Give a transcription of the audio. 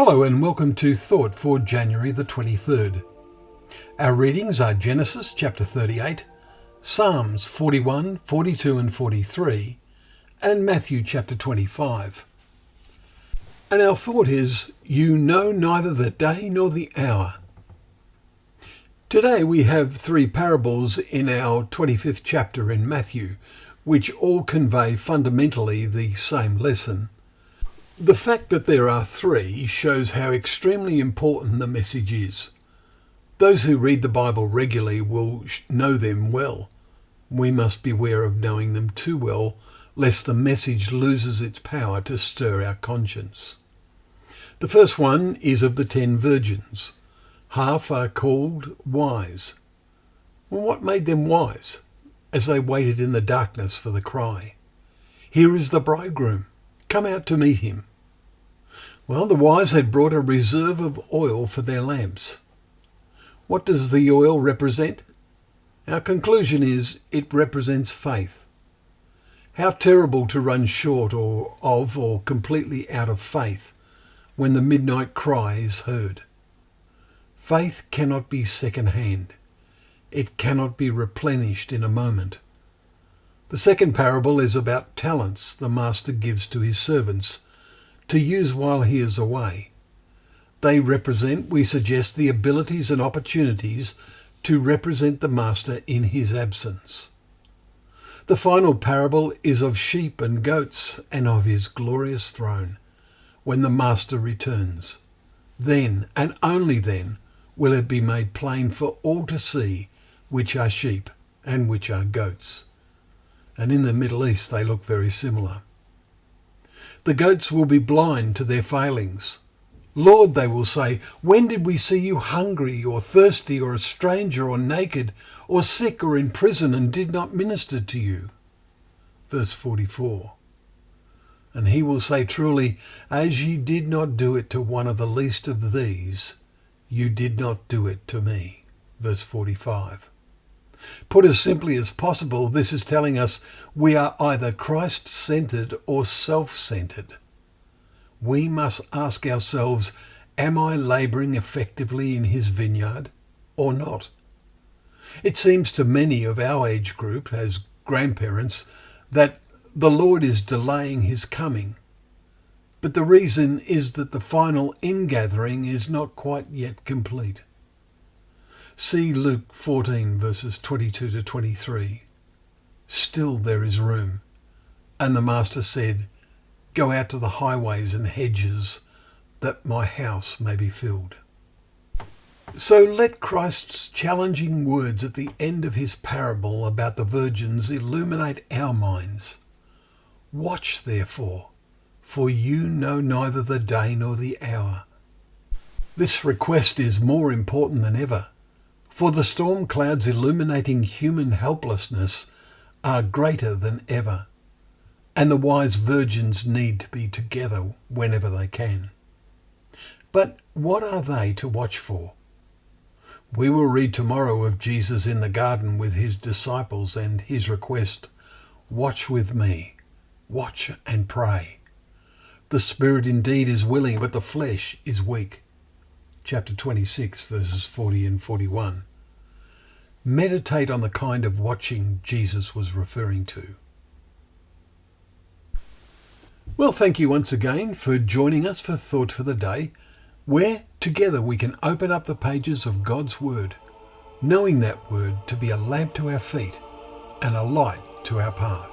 Hello and welcome to Thought for January the 23rd. Our readings are Genesis chapter 38, Psalms 41, 42 and 43, and Matthew chapter 25. And our thought is, you know neither the day nor the hour. Today we have three parables in our 25th chapter in Matthew, which all convey fundamentally the same lesson. The fact that there are three shows how extremely important the message is. Those who read the Bible regularly will know them well. We must beware of knowing them too well, lest the message loses its power to stir our conscience. The first one is of the 10 virgins. Half are called wise. Well, what made them wise? As they waited in the darkness for the cry, "Here is the bridegroom, come out to meet him." Well, the wise had brought a reserve of oil for their lamps. What does the oil represent? Our conclusion is it represents faith. How terrible to run short or completely out of faith when the midnight cry is heard. Faith cannot be second-hand. It cannot be replenished in a moment. The second parable is about talents the master gives to his servants to use while he is away. They represent, we suggest, the abilities and opportunities to represent the master in his absence. The final parable is of sheep and goats and of his glorious throne when the master returns. Then, and only then, will it be made plain for all to see which are sheep and which are goats. And in the Middle East they look very similar. The goats will be blind to their failings. "Lord," they will say, "when did we see you hungry or thirsty or a stranger or naked or sick or in prison and did not minister to you?" Verse 44. And he will say, "Truly, as ye did not do it to one of the least of these, you did not do it to me." Verse 45. Put as simply as possible, this is telling us we are either Christ-centered or self-centered. We must ask ourselves, am I labouring effectively in his vineyard or not? It seems to many of our age group as grandparents that the Lord is delaying his coming. But the reason is that the final ingathering is not quite yet complete. See Luke 14 verses 22 to 23. "Still there is room. And the master said, Go out to the highways and hedges, that my house may be filled." So let Christ's challenging words at the end of his parable about the virgins illuminate our minds. "Watch therefore, for you know neither the day nor the hour." This request is more important than ever, for the storm clouds illuminating human helplessness are greater than ever, and the wise virgins need to be together whenever they can. But what are they to watch for? We will read tomorrow of Jesus in the garden with his disciples and his request, "Watch with me, watch and pray. The spirit indeed is willing, but the flesh is weak." Chapter 26 verses 40 and 41. Meditate on the kind of watching Jesus was referring to. Well, thank you once again for joining us for Thought for the Day, where together we can open up the pages of God's Word, knowing that Word to be a lamp to our feet and a light to our path.